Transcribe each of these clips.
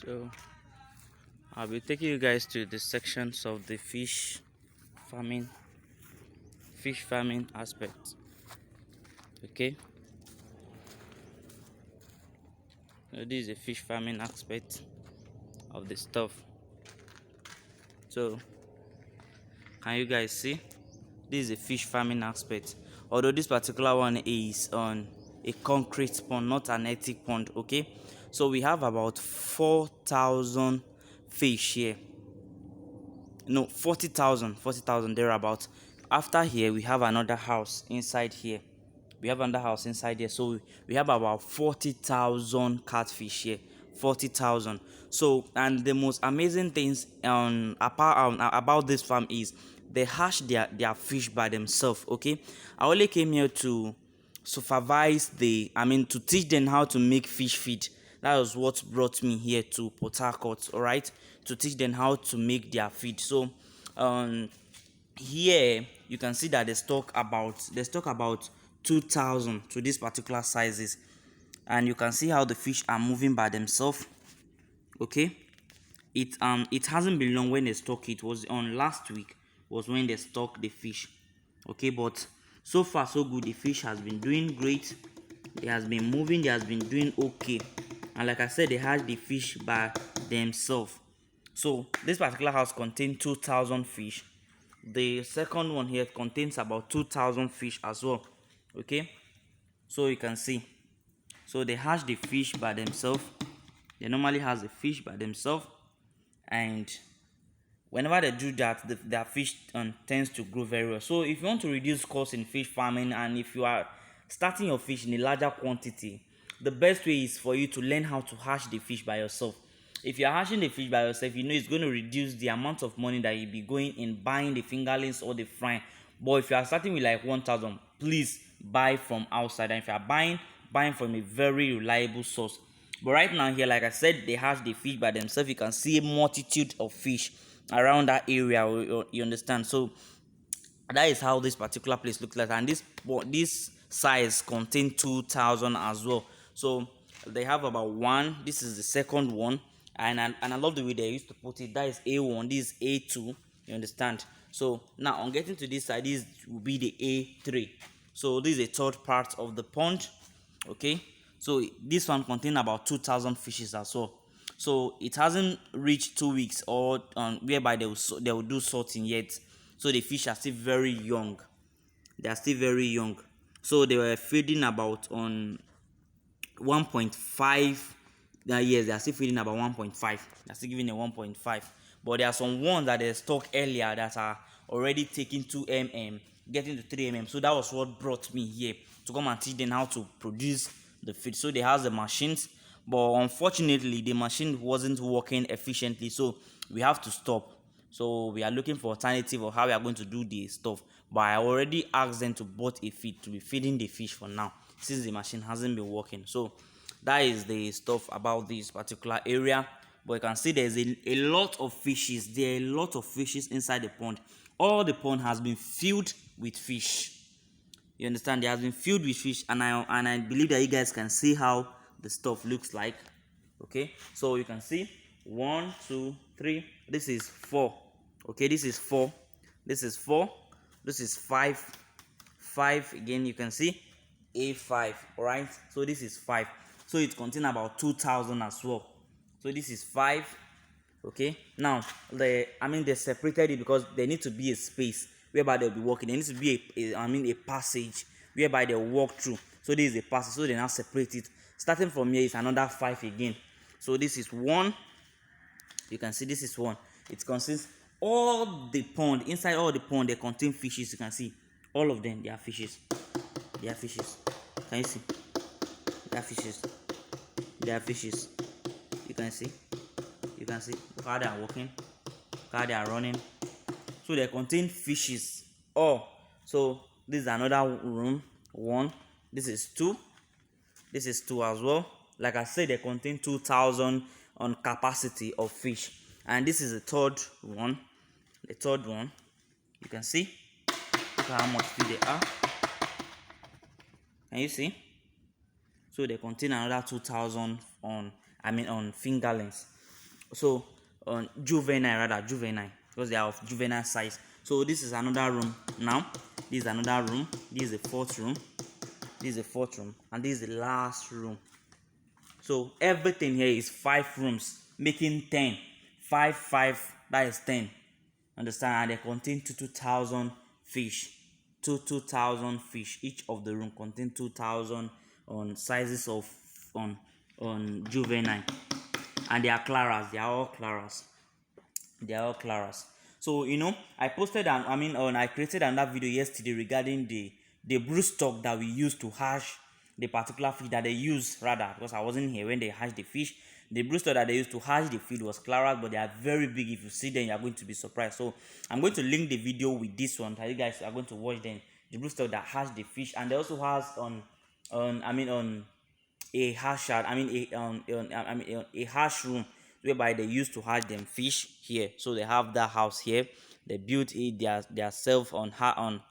So I'll be taking you guys to the sections of the farming fish farming aspect. Okay, so this is a fish farming aspect of the stuff. So can you guys see? This is a fish farming aspect, although this particular one is on a concrete pond, not an earthen pond. Okay, so we have about 4,000 fish here. No, 40,000 thereabout. After here we have another house inside here. So we have about 40,000 catfish here. 40,000. So, and the most amazing things about this farm is they hatch their fish by themselves. Okay, I only came here to supervise to teach them how to make fish feed. That was what brought me here to Port Harcourt, all right, to teach them how to make their feed. So here you can see that they stock about 2,000 to these particular sizes, and you can see how the fish are moving by themselves. Okay, it hasn't been long when they stock it. Was on last week was when they stock the fish. Okay, but so far so good. The fish has been doing great. It has been moving. They has been doing okay, and like I said, they hatch the fish by themselves. So this particular house contains 2,000 fish. The second one here contains about 2,000 fish as well. Okay, so you can see, so they hatch the fish by themselves. They normally has the fish by themselves, and whenever they do that, their fish tends to grow very well. So if you want to reduce costs in fish farming, and if you are starting your fish in a larger quantity, the best way is for you to learn how to hatch the fish by yourself. If you are hatching the fish by yourself, you know it's going to reduce the amount of money that you'll be going in buying the fingerlings or the frying. But if you are starting with like 1,000, please buy from outside. And if you are buying from a very reliable source. But right now here, like I said, they hatch the fish by themselves. You can see a multitude of fish around that area. You understand? So that is how this particular place looks like, and this size contain 2,000 as well. So they have about one. This is the second one, and I love the way they used to put it. That is A1. This is A2. You understand? So now on getting to this side, this will be the A3. So this is a third part of the pond. Okay, so this one contains about 2,000 fishes as well. So it hasn't reached 2 weeks or whereby they will do sorting yet. So the fish are still very young. They are still very young. So they were feeding about on 1.5. Yes, they are still feeding about 1.5. They are still giving a 1.5. But there are some ones that they stock earlier that are already taking 2 mm, getting to 3 mm. So that was what brought me here to come and teach them how to produce the feed. So they have the machines, but unfortunately the machine wasn't working efficiently, so we have to stop. So we are looking for alternative of how we are going to do the stuff. But I already asked them to bought a feed to be feeding the fish for now, since the machine hasn't been working. So that is the stuff about this particular area. But you can see there's a lot of fishes. There are a lot of fishes inside the pond. All the pond has been filled with fish. You understand? It has been filled with fish, and I believe that you guys can see how the stuff looks like. Okay, so you can see 1, 2, 3. This is 4. Okay, this is 4. This is 4. This is 5. 5 again. You can see A5. All right. So this is 5. So it contains about 2,000 as well. So this is 5. Okay, now they separated it because there needs to be a space whereby they'll be walking. There needs to be a passage whereby they'll walk through. So this is a passage, so they now separate it. Starting from here is another 5 again. So this is 1. You can see this is 1. It consists all the pond. Inside all the pond, they contain fishes. You can see all of them. They are fishes. They are fishes. Can you see? They are fishes. They are fishes. You can see. You can see how they are walking, how they are running. So they contain fishes. Oh, so this is another room. 1. This is 2. This is 2 as well. Like I said, they contain 2,000 on capacity of fish. And this is the third one. The third one. You can see. Look at how much fish they are. Can you see? So they contain another 2,000 on fingerlings. So on juvenile, rather juvenile, because they are of juvenile size. So this is another room. Now this is another room. This is the fourth room. This is the fourth room, and this is the last room. So everything here is 5 rooms, making 10. 5 5, that is 10. Understand? And they contain 2,000 fish. 2,000 fish. Each of the room contain 2,000 on sizes of on juvenile, and they are claras. They are all claras. They are all claras. So I posted I created another video yesterday regarding the broodstock that we use to hatch the particular fish that they use, rather, because I wasn't here when they hatched the fish. The broodstock that they used to hatch the fish was claras, but they are very big. If you see them, you are going to be surprised. So I'm going to link the video with this one that you guys are going to watch them. The broodstock that hatched the fish, and they also has on a hash out, a hash room whereby they used to hatch them fish here. So they have that house here. They built it their self on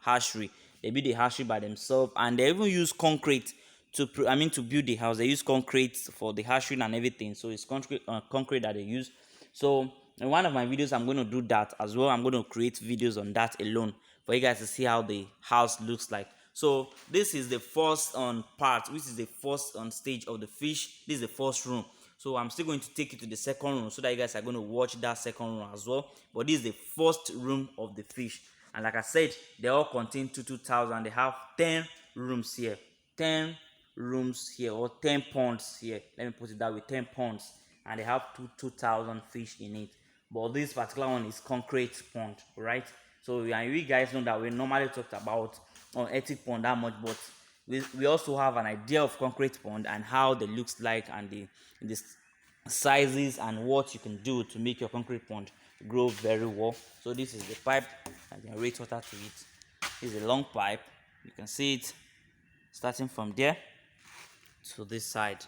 hatchery. They build the hatchery by themselves, and they even use concrete to build the house. They use concrete for the hatchery and everything. So it's concrete that they use. So in one of my videos, I'm going to do that as well. I'm going to create videos on that alone for you guys to see how the house looks like. So this is the first part, which is the first stage of the fish. This is the first room. So I'm still going to take you to the second room so that you guys are going to watch that second room as well. But this is the first room of the fish, and like I said, they all contain 2,000. They have 10 rooms here, 10 rooms here, or 10 ponds here. Let me put it that way, 10 ponds, and they have 2,000 fish in it. But this particular one is concrete pond, right? So and you guys know that we normally talked about on ethic pond that much, but we also have an idea of concrete pond and how they looks like, and the sizes and what you can do to make your concrete pond grow very well. So this is the pipe and generate water to it. This is a long pipe. You can see it starting from there to this side,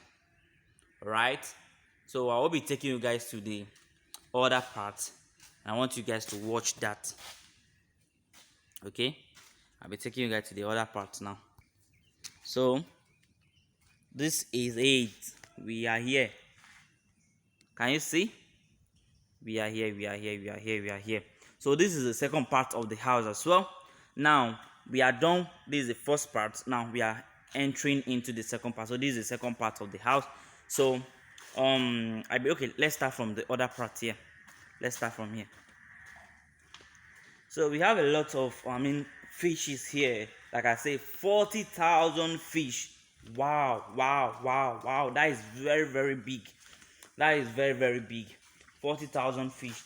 right? So I will be taking you guys to the other part, and I want you guys to watch that. Okay, I'll be taking you guys to the other part now. So this is it. We are here. Can you see? We are here. We are here. We are here. We are here. So this is the second part of the house as well. Now we are done. This is the first part. Now we are entering into the second part. So this is the second part of the house. So okay, let's start from the other part here. Let's start from here. So we have a lot of fishes here. Like I say, 40,000 fish. Wow, wow, wow, wow. That is very, very big. That is very, very big. 40,000 fish.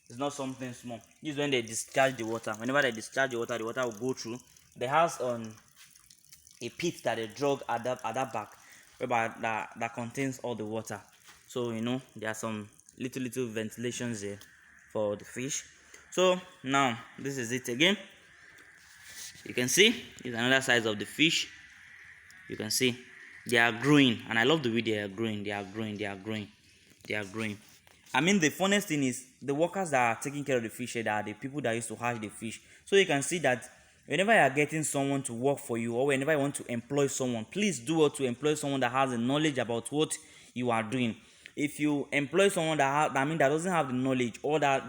It's not something small. This is when they discharge the water. Whenever they discharge the water will go through. They have a pit that they drug at that back, whereby that contains all the water. So there are some little ventilations there for the fish. So now this is it again. You can see it's another size of the fish. You can see they are growing, and I love the way they are growing. They are growing. They are growing. They are growing. The funniest thing is the workers that are taking care of the fish here, that are the people that used to hatch the fish. So you can see that whenever you are getting someone to work for you, or whenever you want to employ someone, please do what to employ someone that has the knowledge about what you are doing. If you employ someone that doesn't have the knowledge, or that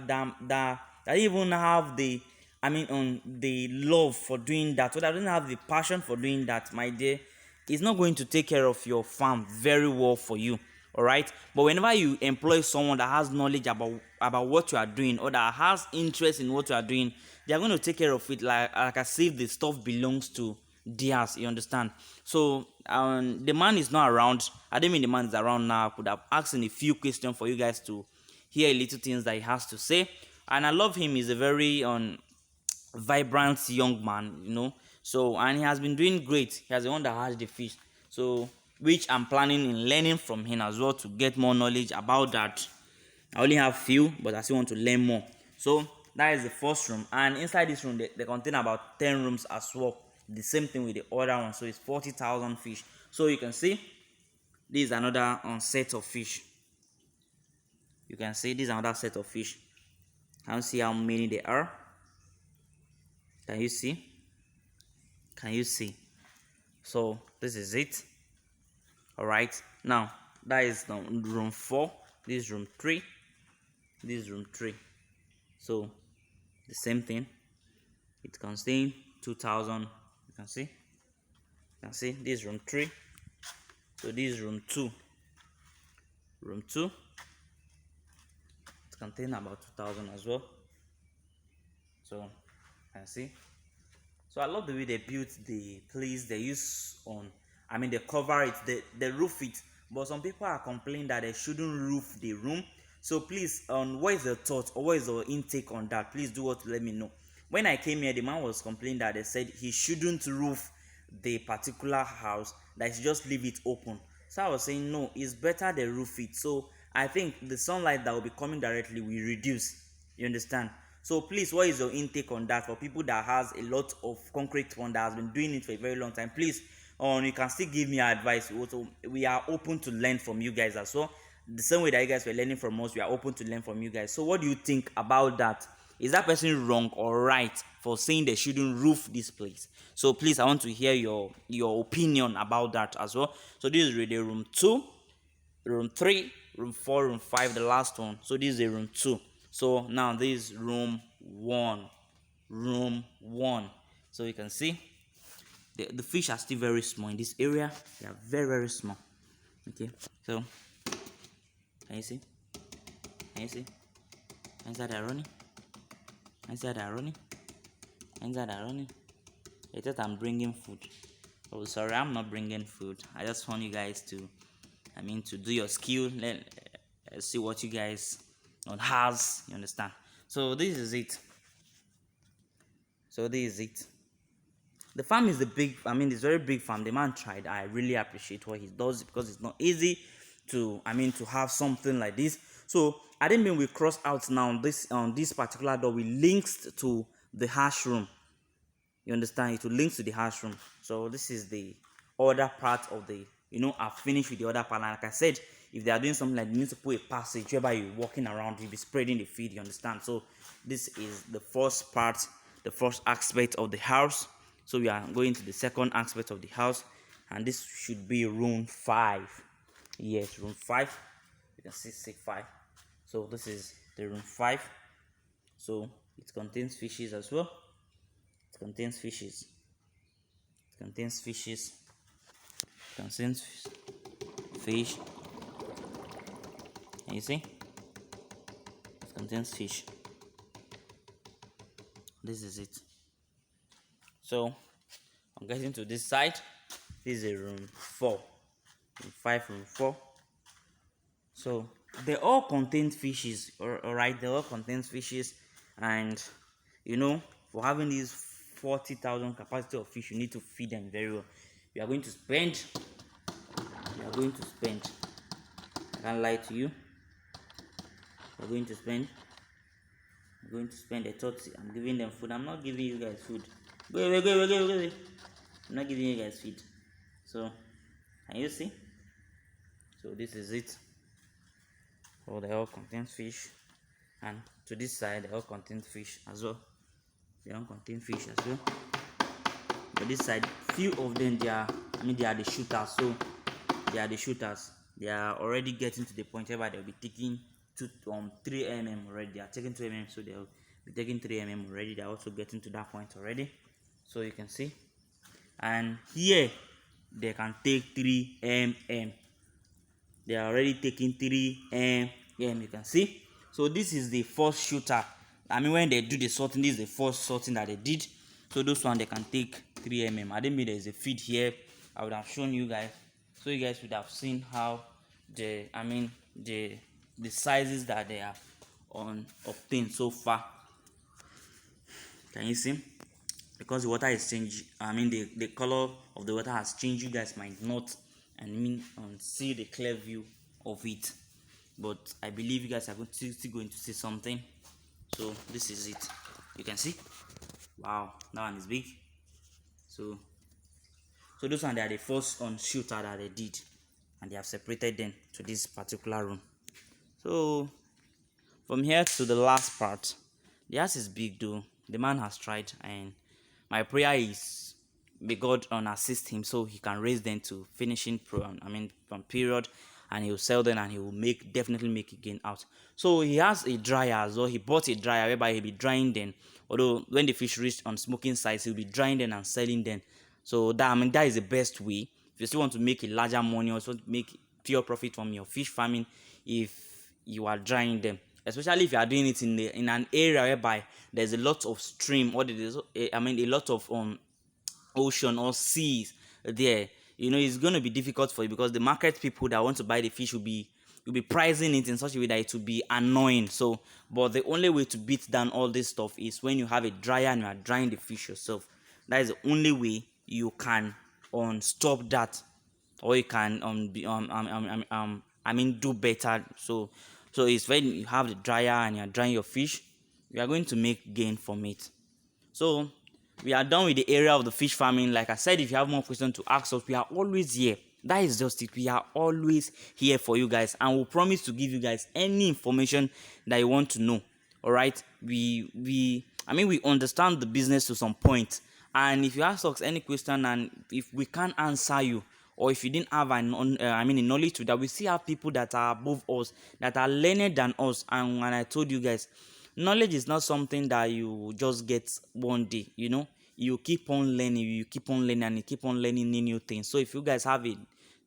even have the the love for doing that, or that doesn't have the passion for doing that, my dear, it's not going to take care of your farm very well for you. All right, but whenever you employ someone that has knowledge about what you are doing, or that has interest in what you are doing, they are going to take care of it like as if the stuff belongs to theirs. You understand? So the man is not around. I don't mean the man is around now. I could have asked him a few questions for you guys to hear a little things that he has to say. And I love him. He's a very vibrant young man, so, and he has been doing great. He has the one that has the fish, so which I'm planning in learning from him as well, to get more knowledge about that. I only have few, but I still want to learn more. So that is the first room, and inside this room they contain about 10 rooms as well. The same thing with the other one. So it's 40,000 fish. So you can see this is another set of fish. You can see this is another set of fish. Can you see how many there are? Can you see? Can you see? So this is it. All right, now that is room 4. This is room 3. This is room 3. So the same thing, it contains 2000. You can see this is room 3. So this is room 2. Room 2, it contains about 2000 as well. So you can see. So I love the way they built the place. They use on, they cover it, they roof it. But some people are complaining that they shouldn't roof the room. So please, what is the thought or what is your intake on that? Please do what to let me know. When I came here, the man was complaining that they said he shouldn't roof the particular house, that he should just leave it open. So I was saying no, it's better they roof it. So I think the sunlight that will be coming directly will reduce. You understand? So please, what is your intake on that for people that has a lot of concrete one that has been doing it for a very long time? Please, you can still give me advice. Also, we are open to learn from you guys as well. The same way that you guys were learning from us, we are open to learn from you guys. So what do you think about that? Is that person wrong or right for saying they shouldn't roof this place? So please, I want to hear your opinion about that as well. So this is really room 2, room 3, room 4, room 5, the last one. So this is a room 2. So now this is room 1. So you can see the fish are still very small in this area. They are very, very small. Okay, so can you see? Can you see? Inside they are running. Inside they are running. Inside they are running. They thought I'm bringing food. Oh, sorry, I'm not bringing food. I just want you guys to, to do your skill. Let's see what you guys on has. You understand? So this is it. The farm is it's very big farm. The man tried. I really appreciate what he does because it's not easy to have something like this. So I didn't mean we cross out now. This particular door we links to the hash room. You understand? It will link to the hash room. So this is the other part of the, I've finished with the other part. Like I said, if they are doing something like you need to put a passage whereby you're walking around, you'll be spreading the feed. You understand? So this is the first part, the first aspect of the house. So we are going to the second aspect of the house, and this should be room 5. Yes, room 5. You can see 5. So this is the room 5. So it contains fishes as well. It contains fishes. Fish. And you see? It contains fish. This is it. So I'm getting to this side. This is a room 4. Room 5, room 4. So they all contain fishes, alright, they all contain fishes, and for having these 40,000 capacity of fish, you need to feed them very well. You are going to spend, I can't lie to you, you're going to spend a thought. I'm giving them food. I'm not giving you guys food. Go away. I'm not giving you guys feed. So can you see? So this is it. Oh, they all contain fish, and to this side they all contain fish as well. But this side, few of them, they are the shooters. So they are already getting to the point where they'll be taking 3 mm already. They are taking 2 mm, so they'll be taking 3 mm already. They're also getting to that point already. So you can see, and here they can take 3 mm. They are already taking 3 mm. You can see. So this is the first shooter. When they do the sorting, this is the first sorting that they did. So those one they can take 3 mm. I didn't mean there's a feed here. I would have shown you guys, so you guys would have seen how the sizes that they are obtained so far. Can you see? Because the water is changing, the color of the water has changed. You guys might not see the clear view of it, but I believe you guys are still going to see something. So this is it. You can see. Wow, that one is big. So those one, they are the first shooter that they did, and they have separated them to this particular room. So from here to the last part, the house is big though. The man has tried, and my prayer is may God assist him so he can raise them to finishing from period, and he'll sell them and he will definitely make a gain out. So he has a dryer as well. He bought a dryer whereby he'll be drying them. Although when the fish reach on smoking size, he'll be drying them and selling them. So that, I mean, that is the best way. If you still want to make a larger money, or want to make pure profit from your fish farming, if you are drying them, especially if you are doing it in an area whereby there's a lot of stream, or there's a lot of ocean or seas there, it's going to be difficult for you, because the market people that want to buy the fish will be pricing it in such a way that it will be annoying. So, but the only way to beat down all this stuff is when you have a dryer and you are drying the fish yourself. That is the only way you can stop that, or you can do better. So it's when you have the dryer and you're drying your fish, you are going to make gain from it. So we are done with the area of the fish farming. Like I said, if you have more questions to ask us, we are always here. That is just it. We are always here for you guys, and we'll promise to give you guys any information that you want to know. All right, we understand the business to some point, and if you ask us any question and if we can't answer you, or if you didn't have a knowledge to that, we still have people that are above us, that are learned than us. And when I told you guys, knowledge is not something that you just get one day. You keep on learning, and you keep on learning new things. So if you guys have a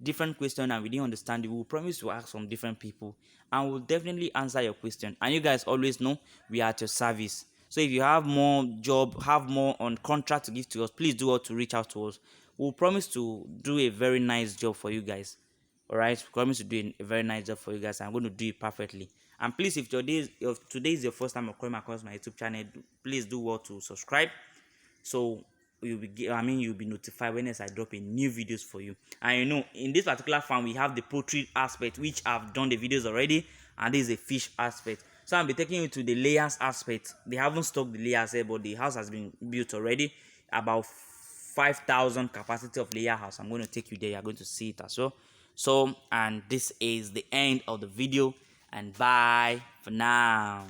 different question and we didn't understand it, we'll promise to ask some different people, and we'll definitely answer your question. And you guys always know we are at your service. So if you have more have more on contract to give to us, please do to reach out to us. We'll promise to do a very nice job for you guys. All right, promise to do a very nice job for you guys. I'm going to do it perfectly. And please, if today is your first time of coming across my YouTube channel, please do to subscribe, so you'll be notified when I drop a new videos for you. And in this particular farm, we have the poultry aspect, which I've done the videos already, and this is a fish aspect. So I'll be taking you to the layers aspect. They haven't stocked the layers here, but the house has been built already. About 5,000 capacity of layer house. I'm going to take you there. You're going to see it as well. So, and this is the end of the video, and bye for now.